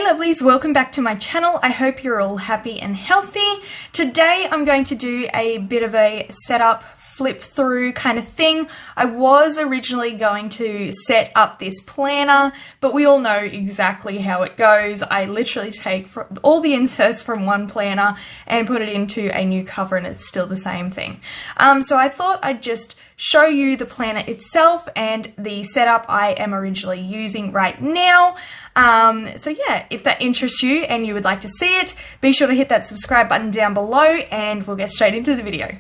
lovelies, welcome back to my channel. I hope you're all happy and healthy. Today I'm going to do a bit of a setup, flip through kind of thing. I was originally going to set up this planner, but we all know exactly how it goes. I literally take all the inserts from one planner and put it into a new cover and it's still the same thing. So I thought I'd just show you the planner itself and the setup I am originally using right now. So yeah, if that interests you and you would like to see it, be sure to hit that subscribe button down below and we'll get straight into the video.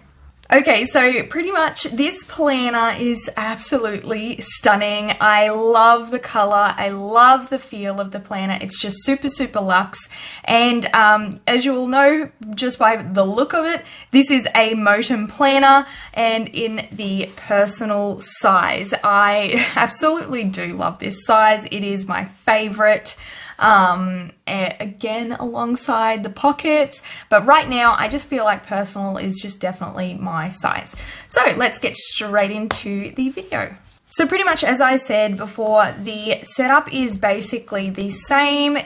Okay, so pretty much this planner is absolutely stunning. I love the color. I love the feel of the planner. It's just super, super luxe. And as you all know, just by the look of it, this is a Moterm planner and in the personal size. I absolutely do love this size. It is my favorite. Again, alongside the pockets, but right now I just feel like personal is just definitely my size. So let's get straight into the video. So pretty much as I said before, the setup is basically the same.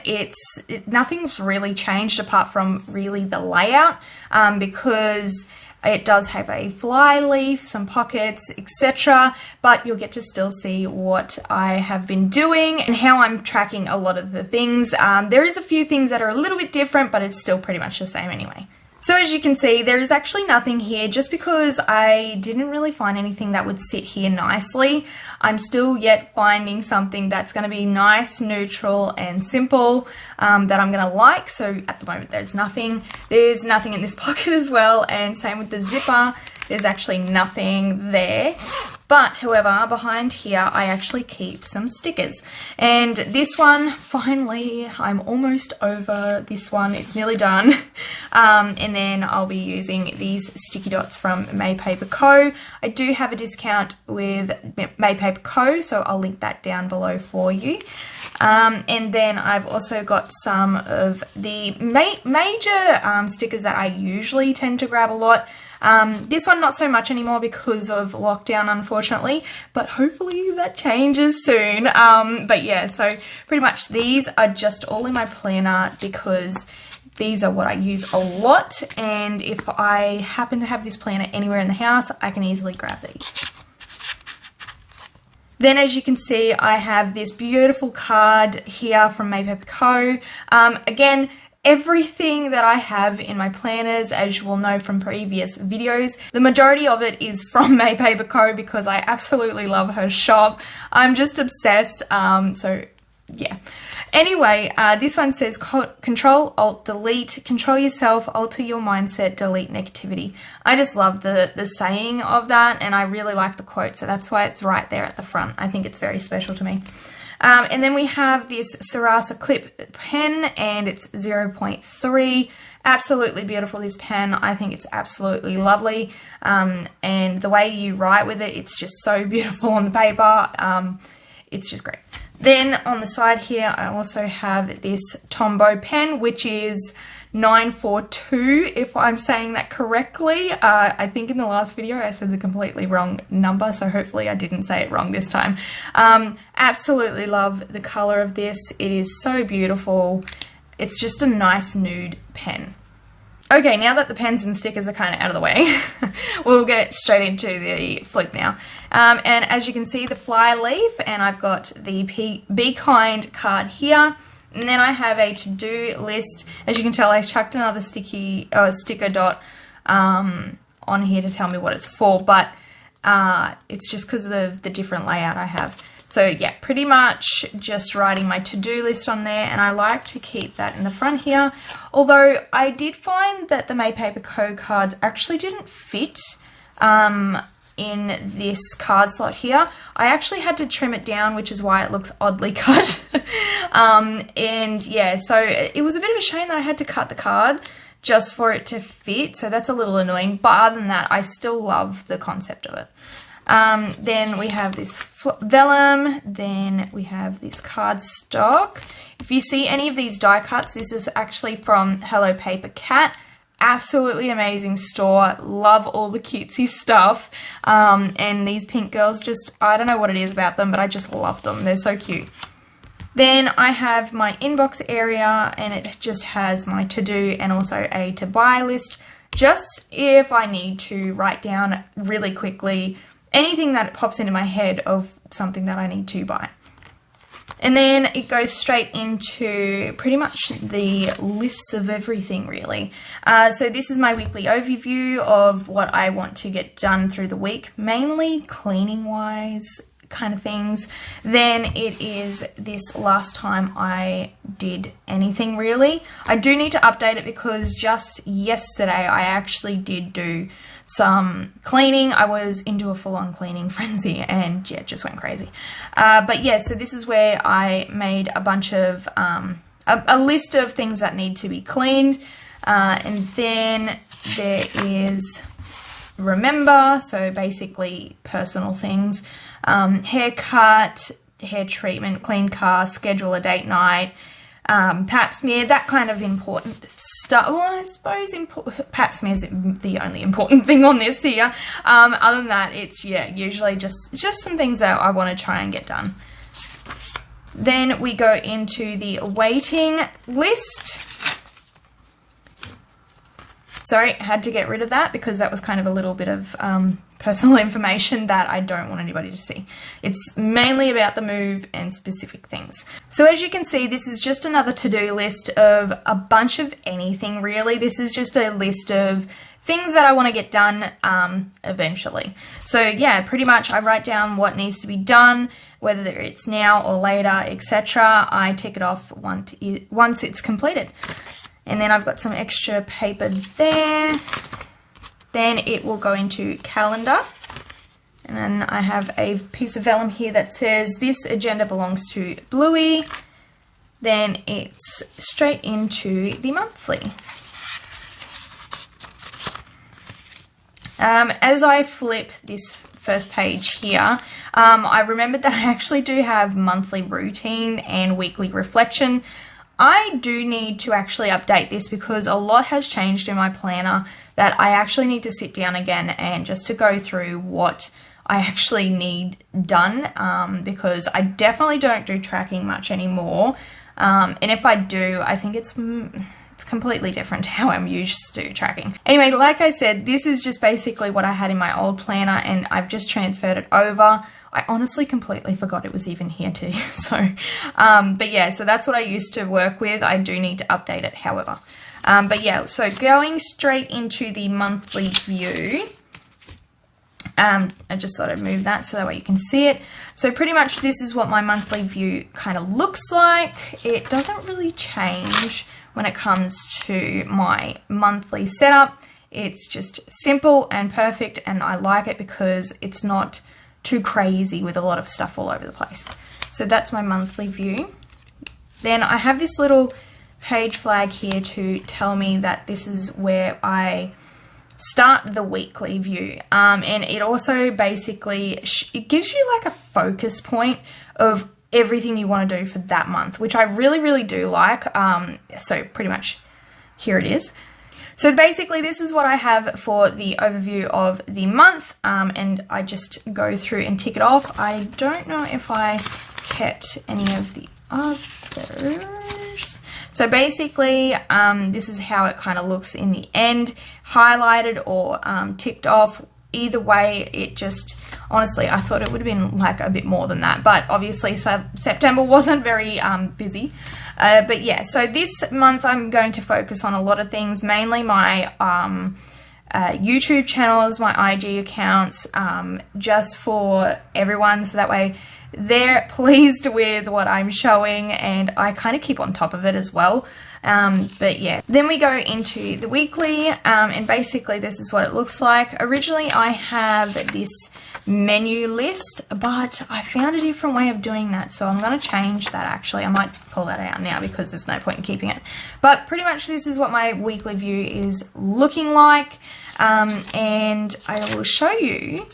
Nothing's really changed apart from really the layout, because it does have a fly leaf, some pockets, etc. But you'll get to still see what I have been doing and how I'm tracking a lot of the things. There is a few things that are a little bit different, but it's still pretty much the same anyway. So as you can see, there is actually nothing here just because I didn't really find anything that would sit here nicely. I'm still yet finding something that's going to be nice, neutral and simple that I'm going to like. So at the moment there's nothing. There's nothing in this pocket as well, and same with the zipper. There's actually nothing there. But however, behind here I actually keep some stickers. And this one, finally, I'm almost over this one. It's nearly done. And then I'll be using these sticky dots from May Paper Co. I do have a discount with May Paper Co, so I'll link that down below for you. And then I've also got some of the major stickers that I usually tend to grab a lot. This one not so much anymore because of lockdown, unfortunately, but hopefully that changes soon. But yeah, so pretty much these are just all in my planner because these are what I use a lot, and if I happen to have this planner anywhere in the house, I can easily grab these. Then as you can see, I have this beautiful card here from May Paper Co. Again, everything that I have in my planners, as you will know from previous videos, the majority of it is from May Paper Co because I absolutely love her shop. I'm just obsessed, so yeah. Anyway, this one says Control, Alt, Delete, control yourself, alter your mindset, delete negativity. I just love the saying of that, and I really like the quote, so that's why it's right there at the front. I think it's very special to me. And then we have this Sarasa Clip Pen, and it's 0.3. Absolutely beautiful, this pen. I think it's absolutely lovely. And the way you write with it, it's just so beautiful on the paper. It's just great. Then on the side here, I also have this Tombow pen, which is 942, if I'm saying that correctly. I think in the last video I said the completely wrong number, so hopefully I didn't say it wrong this time. Absolutely love the color of this. It is so beautiful. It's just a nice nude pen. Okay, now that the pens and stickers are kind of out of the way, we'll get straight into the flip now. And as you can see, the fly leaf, and I've got the Be Kind card here. And then I have a to-do list. As you can tell, I chucked another sticker dot on here to tell me what it's for, but it's just because of the different layout I have. So yeah, pretty much just writing my to-do list on there, and I like to keep that in the front here. Although I did find that the May Paper Co cards actually didn't fit in this card slot here. I actually had to trim it down, which is why it looks oddly cut. And yeah, so it was a bit of a shame that I had to cut the card just for it to fit, so that's a little annoying, but other than that, I still love the concept of it. Then we have this vellum, then we have this cardstock. If you see any of these die cuts, this is actually from Hello Paper Cat. Absolutely amazing store. Love all the cutesy stuff. And these pink girls just, I don't know what it is about them, but I just love them. They're so cute. Then I have my inbox area, and it just has my to-do and also a to-buy list, just if I need to write down really quickly anything that pops into my head of something that I need to buy. And then it goes straight into pretty much the lists of everything, really. So this is my weekly overview of what I want to get done through the week, mainly cleaning-wise kind of things. Then it is this last time I did anything, really. I do need to update it because just yesterday I actually did do some cleaning. I was into a full-on cleaning frenzy and yeah, just went crazy. But yeah, so this is where I made a bunch of a list of things that need to be cleaned, and then there is remember, so basically personal things, haircut, hair treatment, clean car, schedule a date night, pap smear, that kind of important stuff. Well, I suppose pap smear is the only important thing on this here. Other than that, it's, yeah, usually just some things that I want to try and get done. Then we go into the waiting list. Sorry, I had to get rid of that because that was kind of a little bit of personal information that I don't want anybody to see. It's mainly about the move and specific things. So as you can see, this is just another to-do list of a bunch of anything, really. This is just a list of things that I want to get done eventually. So yeah, pretty much I write down what needs to be done, whether it's now or later, etc. I tick it off once it's completed. And then I've got some extra paper there. Then it will go into calendar. And then I have a piece of vellum here that says this agenda belongs to Bluey. Then it's straight into the monthly. As I flip this first page here, I remembered that I actually do have monthly routine and weekly reflection. I do need to actually update this because a lot has changed in my planner that I actually need to sit down again and just to go through what I actually need done, because I definitely don't do tracking much anymore, and if I do, I think it's completely different to how I'm used to tracking. Anyway, like I said, this is just basically what I had in my old planner and I've just transferred it over. I honestly completely forgot it was even here too. So, but yeah, so that's what I used to work with. I do need to update it, however. But yeah, so going straight into the monthly view, I just thought I'd move that so that way you can see it. So pretty much this is what my monthly view kind of looks like. It doesn't really change when it comes to my monthly setup. It's just simple and perfect, and I like it because it's not too crazy with a lot of stuff all over the place. So that's my monthly view. Then I have this little page flag here to tell me that this is where I start the weekly view, and it also basically it gives you like a focus point of everything you want to do for that month, which I really do like. So pretty much here it is. So basically this is what I have for the overview of the month, and I just go through and tick it off. I don't know if I kept any of the others. So basically this is how it kind of looks in the end, highlighted or ticked off. Either way, it just, honestly, I thought it would have been like a bit more than that, but obviously September wasn't very busy. But yeah, so this month I'm going to focus on a lot of things, mainly my YouTube channels, my IG accounts, just for everyone, so that way they're pleased with what I'm showing and I kind of keep on top of it as well. But yeah, then we go into the weekly, and basically this is what it looks like. Originally I have this menu list, but I found a different way of doing that, so I'm going to change that actually. I might pull that out now because there's no point in keeping it. But pretty much this is what my weekly view is looking like, and I will show you.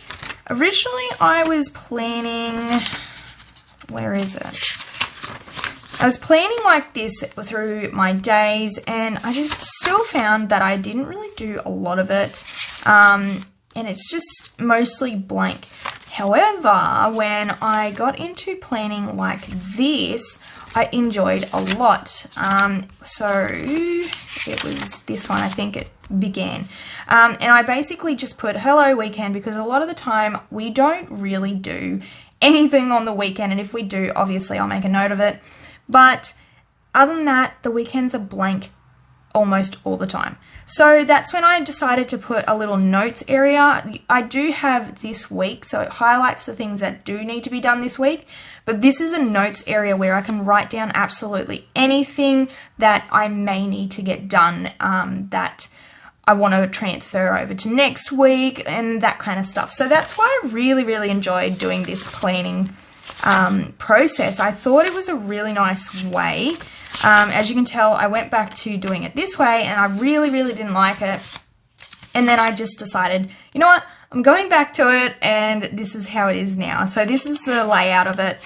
Originally I was planning, where is it? I was planning like this through my days, and I just still found that I didn't really do a lot of it, and it's just mostly blank. However, when I got into planning like this, I enjoyed a lot. So it was this one, I think it began. And I basically just put hello weekend, because a lot of the time we don't really do anything on the weekend. And if we do, obviously I'll make a note of it. But other than that, the weekends are blank almost all the time. So that's when I decided to put a little notes area. I do have this week, so it highlights the things that do need to be done this week. But this is a notes area where I can write down absolutely anything that I may need to get done that I want to transfer over to next week and that kind of stuff. So that's why I really, really enjoyed doing this planning process. I thought it was a really nice way. As you can tell, I went back to doing it this way and I really, really didn't like it. And then I just decided, you know what, I'm going back to it, and this is how it is now. So this is the layout of it.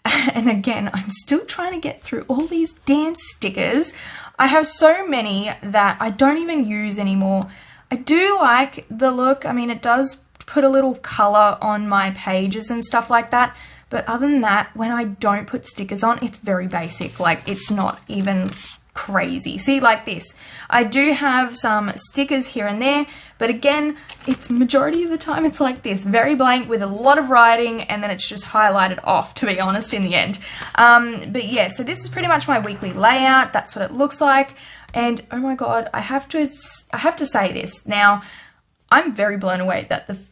And again, I'm still trying to get through all these damn stickers. I have so many that I don't even use anymore. I do like the look. I mean, it does put a little color on my pages and stuff like that. But other than that, when I don't put stickers on, it's very basic. Like, it's not even crazy. See, like this. I do have some stickers here and there, but again, it's majority of the time it's like this. Very blank with a lot of writing, and then it's just highlighted off, to be honest, in the end. But yeah, so this is pretty much my weekly layout. That's what it looks like. And oh my God, I have to say this. Now, I'm very blown away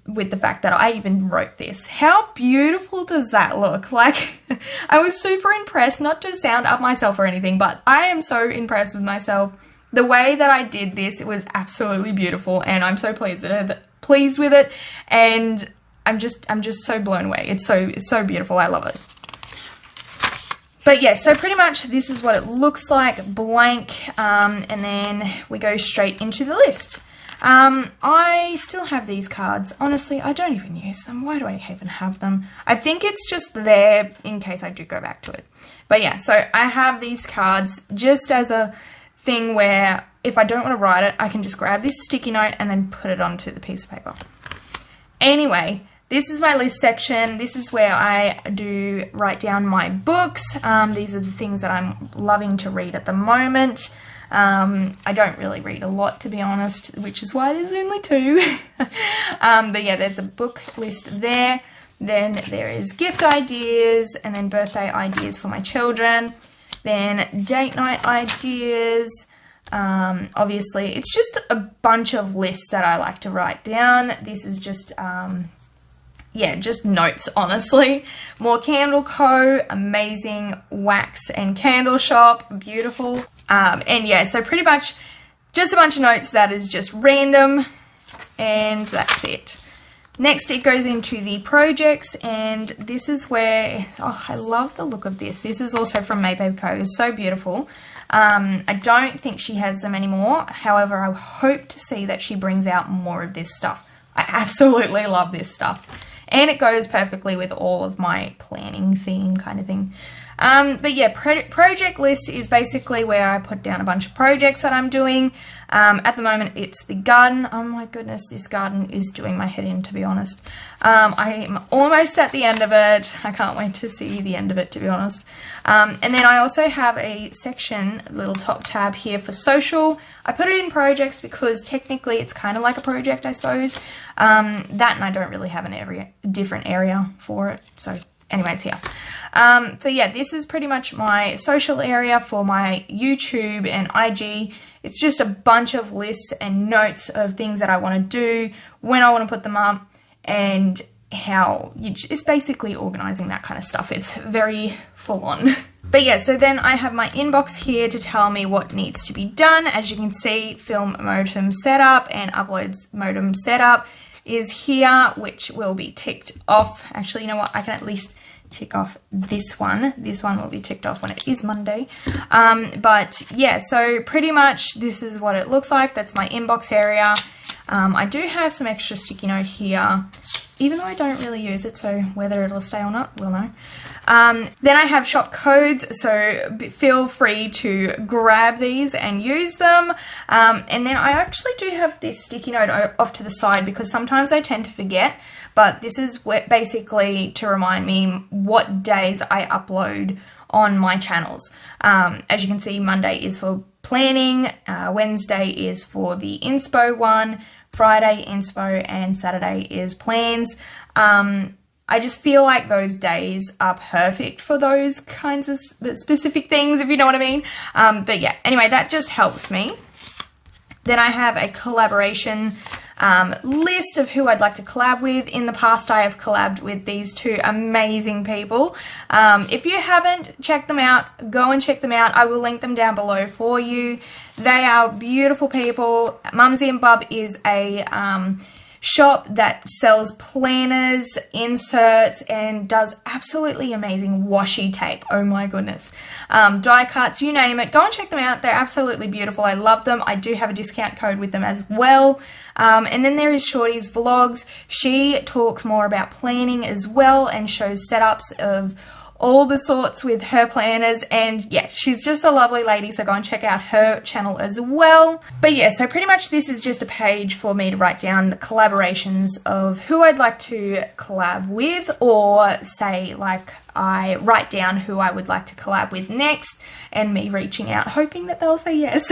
with the fact that I even wrote this. How beautiful does that look? Like, I was super impressed, not to sound up myself or anything, but I am so impressed with myself. The way that I did this, it was absolutely beautiful, and I'm so pleased with it, and I'm just so blown away. It's so beautiful. I love it. But yeah, so pretty much this is what it looks like, blank, and then we go straight into the list. I still have these cards. Honestly, I don't even use them. Why do I even have them? I think it's just there in case I do go back to it. But yeah, so I have these cards just as a thing where if I don't want to write it, I can just grab this sticky note and then put it onto the piece of paper. Anyway, this is my list section. This is where I do write down my books. These are the things that I'm loving to read at the moment. I don't really read a lot, to be honest, which is why there's only 2. But yeah, there's a book list there. Then there is gift ideas, and then birthday ideas for my children. Then date night ideas. Obviously, it's just a bunch of lists that I like to write down. This is just, yeah, just notes, honestly. More Candle Co., amazing wax and candle shop, beautiful. And yeah, so pretty much just a bunch of notes that is just random, and that's it. Next, it goes into the projects, and this is where, oh, I love the look of this. This is also from Maypaper Co. It's so beautiful. I don't think she has them anymore. However, I hope to see that she brings out more of this stuff. I absolutely love this stuff. And it goes perfectly with all of my planning theme kind of thing. But yeah, project list is basically where I put down a bunch of projects that I'm doing. At the moment, it's the garden. Oh my goodness, this garden is doing my head in, to be honest. I'm almost at the end of it. I can't wait to see the end of it, to be honest. And then I also have a section, a little top tab here for social. I put it in projects because technically it's kind of like a project, I suppose. That, and I don't really have a different area for it. So anyway, it's here. So yeah, this is pretty much my social area for my YouTube and IG. It's just a bunch of lists and notes of things that I want to do, when I want to put them up, and how it's basically organizing that kind of stuff. It's very full on. But yeah, so then I have my inbox here to tell me what needs to be done. As you can see, film Moterm setup and uploads Moterm setup is here, which will be ticked off. Actually, you know what? I can at least tick off this one. This one will be ticked off when it is Monday. But yeah, so pretty much this is what it looks like. That's my inbox area. I do have some extra sticky note here even though I don't really use it, so whether it'll stay or not, we'll know. Then I have shop codes, so feel free to grab these and use them. And then I actually do have this sticky note off to the side because sometimes I tend to forget, but this is basically to remind me what days I upload on my channels. As you can see, Monday is for planning, Wednesday is for the inspo one, Friday inspo, and Saturday is plans. I just feel like those days are perfect for those kinds of specific things, if you know what I mean. But yeah, anyway, that just helps me. Then I have a collaboration list of who I'd like to collab with. In the past, I have collabed with these two amazing people. If you haven't checked them out, go and check them out. I will link them down below for you. They are beautiful people. Mumsy Bub is a shop that sells planners, inserts, and does absolutely amazing washi tape. Oh my goodness. Die cuts, you name it. Go and check them out. They're absolutely beautiful. I love them. I do have a discount code with them as well. And then there is Shorties Vlogs. She talks more about planning as well and shows setups of all the sorts with her planners, and yeah, she's just a lovely lady, so go and check out her channel as well. But yeah, so pretty much this is just a page for me to write down the collaborations of who I'd like to collab with, or say like I write down who I would like to collab with next and me reaching out hoping that they'll say yes.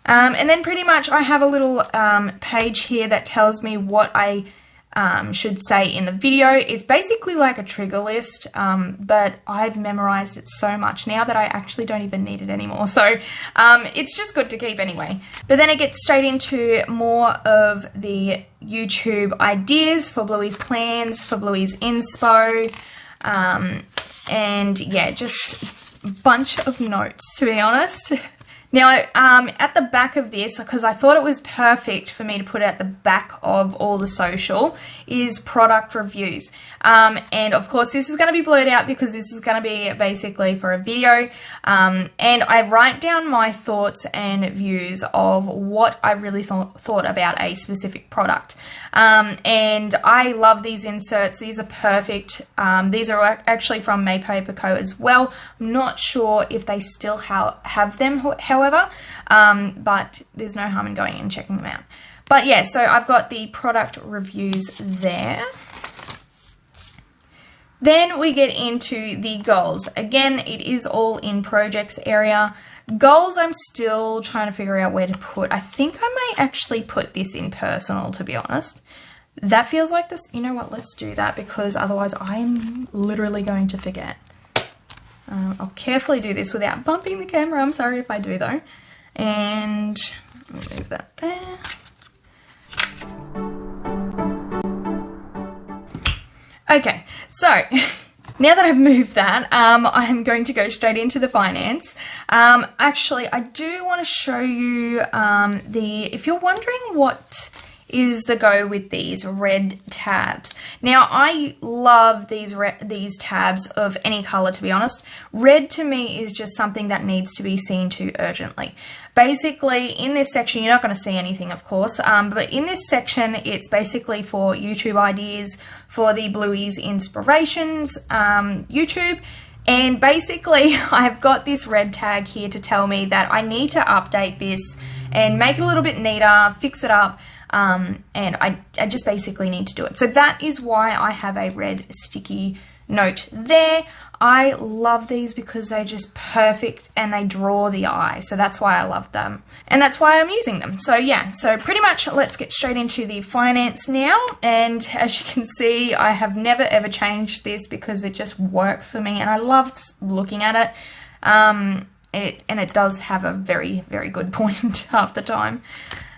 And then pretty much I have a little page here that tells me what I should say in the video. It's basically like a trigger list, but I've memorized it so much now that I actually don't even need it anymore. So it's just good to keep anyway. But then it gets straight into more of the YouTube ideas for Bluey's plans, for Bluey's inspo, and yeah, just a bunch of notes, to be honest. Now, at the back of this, because I thought it was perfect for me to put at the back of all the social, is product reviews. And of course, this is going to be blurred out because this is going to be basically for a video. And I write down my thoughts and views of what I really thought about a specific product. And I love these inserts. These are perfect. These are actually from Paper Co as well. I'm not sure if they still have them, however, but there's no harm in going and checking them out. But yeah, so I've got the product reviews there. Then we get into the goals. Again, it is all in projects area. Goals, I'm still trying to figure out where to put. I think I might actually put this in personal, to be honest. That feels like this. You know what? Let's do that because otherwise I'm literally going to forget. I'll carefully do this without bumping the camera. I'm sorry if I do though. And I'll move that there. Okay, so now that I've moved that, I'm going to go straight into the finance. Actually, I do want to show you if you're wondering what is the go with these red tabs. Now, I love these tabs of any color, to be honest. Red to me is just something that needs to be seen to urgently. Basically, in this section, you're not going to see anything, of course, but in this section, it's basically for YouTube ideas, for the Bluey's inspirations, YouTube. And basically, I've got this red tag here to tell me that I need to update this and make it a little bit neater, fix it up, and I just basically need to do it. So that is why I have a red sticky note there. I love these because they're just perfect and they draw the eye. So that's why I love them. And that's why I'm using them. So yeah, so pretty much let's get straight into the finance now. And as you can see, I have never ever changed this because it just works for me. And I love looking at it. And it does have a very, very good point half the time.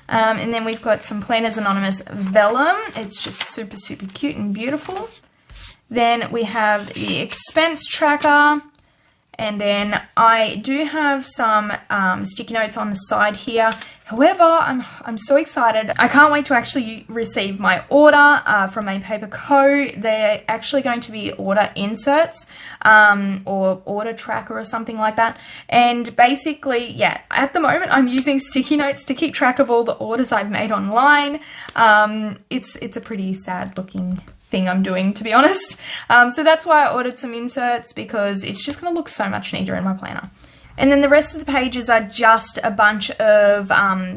And then we've got some Planners Anonymous vellum. It's just super, super cute and beautiful. Then we have the expense tracker, And then I do have some sticky notes on the side here. However, I'm so excited. I can't wait to actually receive my order from Made Paper Co. They're actually going to be order inserts or order tracker or something like that. And basically, yeah, at the moment I'm using sticky notes to keep track of all the orders I've made online. It's a pretty sad looking thing I'm doing, to be honest. So that's why I ordered some inserts, because it's just going to look so much neater in my planner. And then the rest of the pages are just a bunch of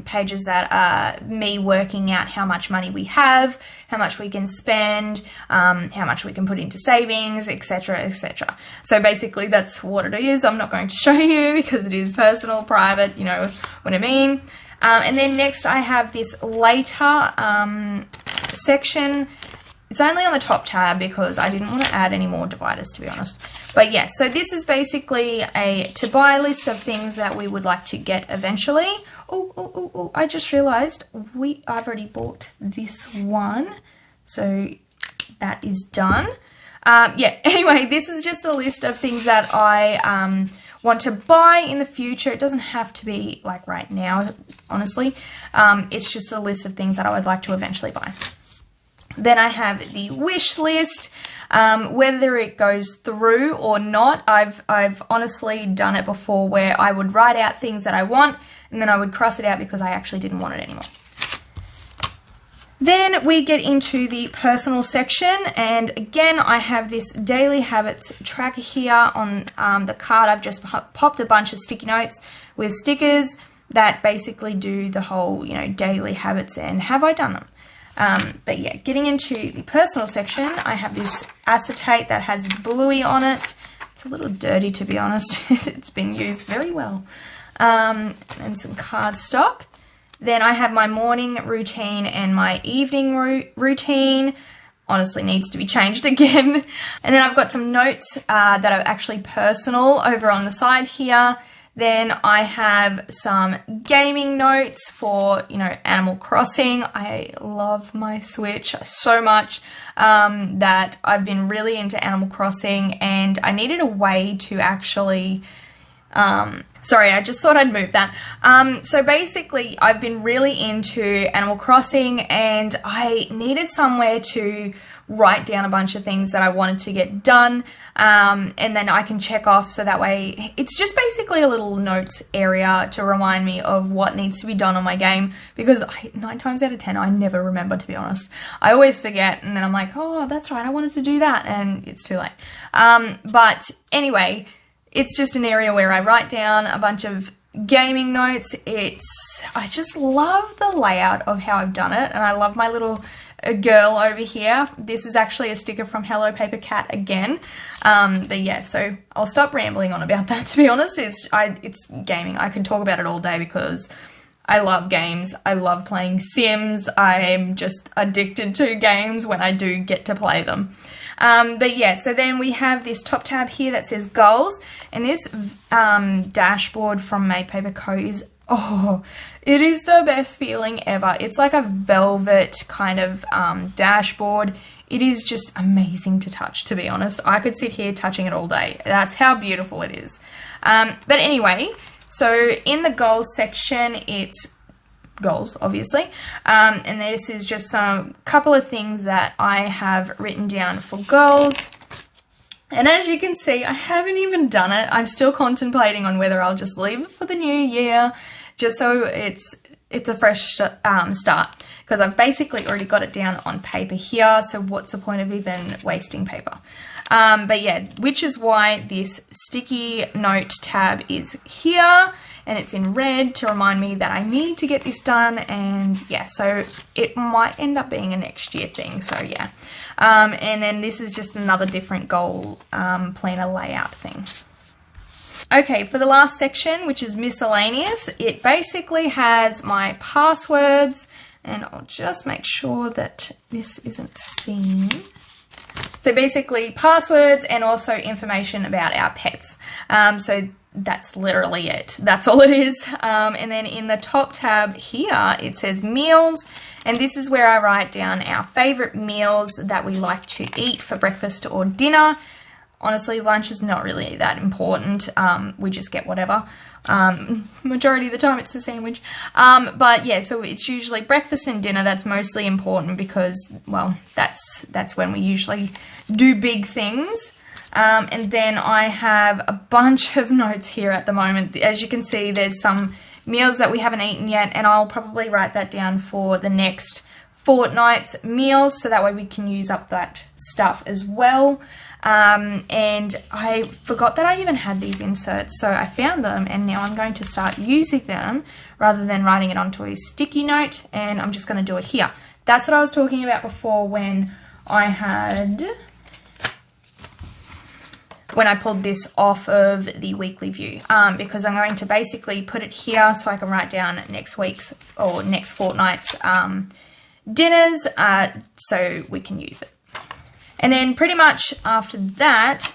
pages that are me working out how much money we have, how much we can spend, how much we can put into savings, etc, etc. So basically that's what it is. I'm not going to show you because it is personal, private, you know what I mean. And then next I have this later section. It's only on the top tab because I didn't want to add any more dividers, to be honest. But yeah, so this is basically a to buy list of things that we would like to get eventually. Oh, I just realized I've already bought this one. So that is done. Yeah, anyway, this is just a list of things that I want to buy in the future. It doesn't have to be like right now, honestly. It's just a list of things that I would like to eventually buy. Then I have the wish list. Whether it goes through or not, I've honestly done it before where I would write out things that I want and then I would cross it out because I actually didn't want it anymore. Then we get into the personal section, and again I have this daily habits tracker here on the card. I've just popped a bunch of sticky notes with stickers that basically do the whole, you know, daily habits and have I done them. But yeah, getting into the personal section, I have this acetate that has Bluey on it. It's a little dirty, to be honest. It's been used very well. And some cardstock. Then I have my morning routine and my evening routine. Honestly needs to be changed again. And then I've got some notes that are actually personal over on the side here. Then I have some gaming notes for, you know, Animal Crossing. I love my Switch so much that I've been really into Animal Crossing, and I needed a way to actually... sorry, I just thought I'd move that. So basically, I've been really into Animal Crossing, and I needed somewhere to write down a bunch of things that I wanted to get done, and then I can check off, so that way it's just basically a little notes area to remind me of what needs to be done on my game, because 9 times out of 10 I never remember, to be honest. I always forget, and then I'm like, oh, that's right, I wanted to do that, and it's too late. But anyway, it's just an area where I write down a bunch of gaming notes. I just love the layout of how I've done it, and I love my little girl over here. This is actually a sticker from Hello Paper Cat again. But yeah, so I'll stop rambling on about that, to be honest. It's gaming. I can talk about it all day because I love games. I love playing Sims. I'm just addicted to games when I do get to play them. But yeah, so then we have this top tab here that says goals, and this dashboard from Made Paper Co. is, oh, it is the best feeling ever. It's like a velvet kind of dashboard. It is just amazing to touch, to be honest. I could sit here touching it all day. That's how beautiful it is. But anyway, so in the goals section, it's goals, obviously, and this is just some couple of things that I have written down for goals. And as you can see, I haven't even done it. I'm still contemplating on whether I'll just leave it for the new year, just so it's a fresh start, because I've basically already got it down on paper here, so what's the point of even wasting paper? But yeah, which is why this sticky note tab is here, and it's in red to remind me that I need to get this done, and yeah, so it might end up being a next year thing, so yeah. And then this is just another different goal planner layout thing. Okay, for the last section, which is miscellaneous, it basically has my passwords, and I'll just make sure that this isn't seen. So basically passwords and also information about our pets. So that's literally it. That's all it is. And then in the top tab here, it says meals, and this is where I write down our favorite meals that we like to eat for breakfast or dinner. honestly, lunch is not really that important. We just get whatever. Majority of the time it's a sandwich. But yeah, so it's usually breakfast and dinner that's mostly important because, well, that's when we usually do big things. And then I have a bunch of notes here at the moment. As you can see, there's some meals that we haven't eaten yet, and I'll probably write that down for the next fortnight's meals, so that way we can use up that stuff as well. And I forgot that I even had these inserts, so I found them, and now I'm going to start using them rather than writing it onto a sticky note, and I'm just going to do it here. That's what I was talking about before when I pulled this off of the weekly view, because I'm going to basically put it here so I can write down next week's or next fortnight's dinners, so we can use it. And then pretty much after that,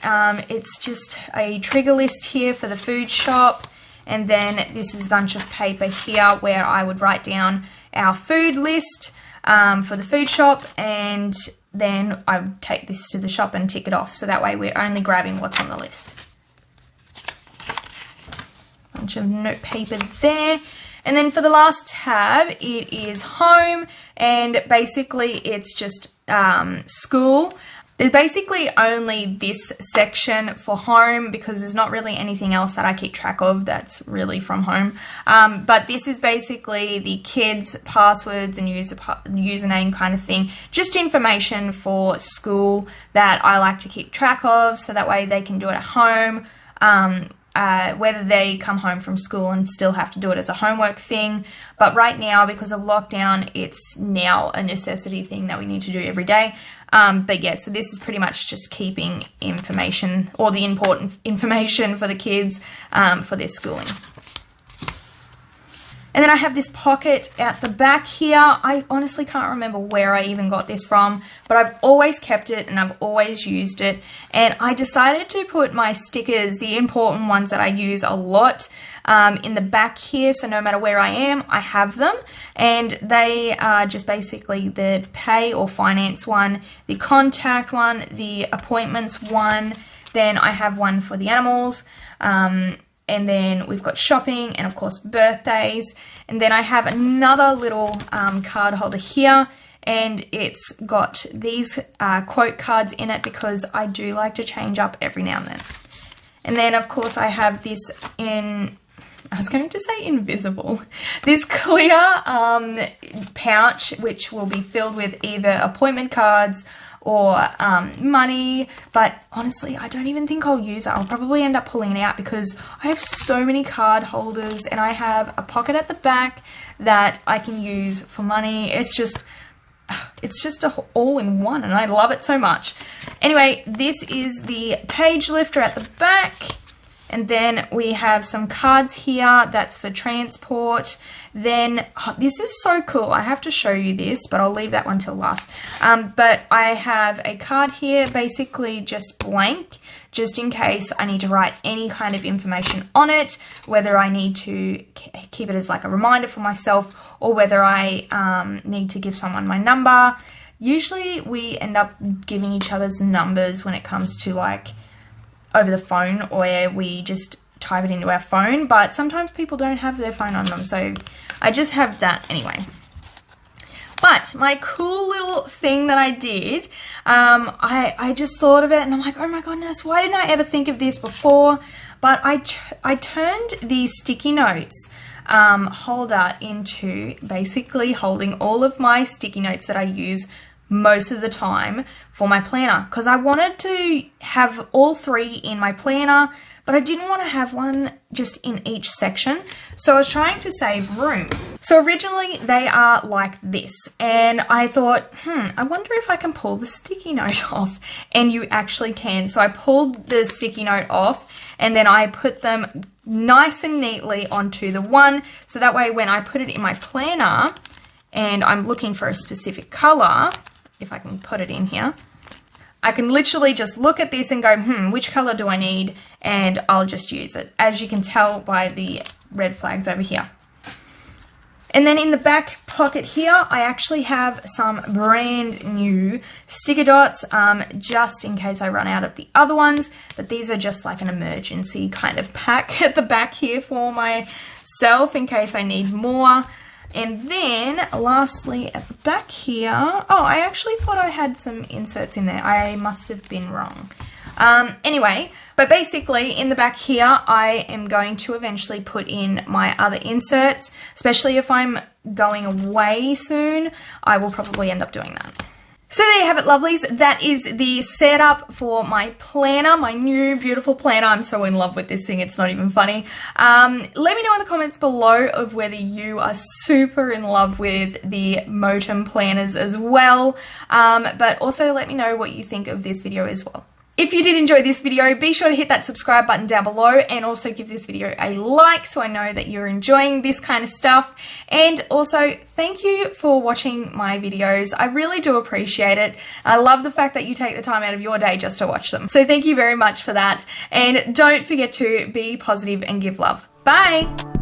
it's just a trigger list here for the food shop, and then this is a bunch of paper here where I would write down our food list for the food shop, and then I would take this to the shop and tick it off, so that way we're only grabbing what's on the list. Bunch of note paper there. And then for the last tab, it is home, and basically it's just school. There's basically only this section for home because there's not really anything else that I keep track of that's really from home. But this is basically the kids' passwords and username kind of thing. Just information for school that I like to keep track of, so that way they can do it at home. Whether they come home from school and still have to do it as a homework thing. But right now, because of lockdown, it's now a necessity thing that we need to do every day. But yeah, so this is pretty much just keeping information, or the important information for the kids for their schooling. And then I have this pocket at the back here. I honestly can't remember where I even got this from, but I've always kept it and I've always used it. And I decided to put my stickers, the important ones that I use a lot, in the back here, so no matter where I am, I have them. And they are just basically the pay or finance one, the contact one, the appointments one, then I have one for the animals, and then we've got shopping and of course birthdays. And then I have another little card holder here, and it's got these quote cards in it because I do like to change up every now and then. And then of course I have this I was going to say invisible, this clear pouch which will be filled with either appointment cards or money, but honestly I don't even think I'll use it. I'll probably end up pulling it out because I have so many card holders, and I have a pocket at the back that I can use for money. It's just a all-in-one, and I love it so much. Anyway, this is the page lifter at the back. And then we have some cards here, that's for transport. Then, this is so cool, I have to show you this, but I'll leave that one till last. But I have a card here, basically just blank, just in case I need to write any kind of information on it, whether I need to keep it as like a reminder for myself, or whether I need to give someone my number. Usually we end up giving each other's numbers when it comes to like over the phone, or we just type it into our phone, but sometimes people don't have their phone on them, so I just have that anyway. But my cool little thing that I did, I just thought of it and I'm like, oh my goodness, why didn't I ever think of this before? But I turned the sticky notes holder into basically holding all of my sticky notes that I use most of the time for my planner, because I wanted to have all three in my planner, but I didn't want to have one just in each section, so I was trying to save room. So originally they are like this, and I thought, I wonder if I can pull the sticky note off, and you actually can. So I pulled the sticky note off, and then I put them nice and neatly onto the one, so that way when I put it in my planner and I'm looking for a specific color, if I can put it in here, I can literally just look at this and go, which color do I need? And I'll just use it, as you can tell by the red flags over here. And then in the back pocket here, I actually have some brand new sticker dots, just in case I run out of the other ones. But these are just like an emergency kind of pack at the back here for myself in case I need more. And then lastly at the back here, oh, I actually thought I had some inserts in there. I must have been wrong. Anyway, but basically in the back here, I am going to eventually put in my other inserts, especially if I'm going away soon. I will probably end up doing that. So there you have it, lovelies. That is the setup for my planner, my new beautiful planner. I'm so in love with this thing, it's not even funny. Let me know in the comments below of whether you are super in love with the Moterm planners as well. But also let me know what you think of this video as well. If you did enjoy this video, be sure to hit that subscribe button down below and also give this video a like so I know that you're enjoying this kind of stuff. And also, thank you for watching my videos. I really do appreciate it. I love the fact that you take the time out of your day just to watch them. So thank you very much for that. And don't forget to be positive and give love. Bye!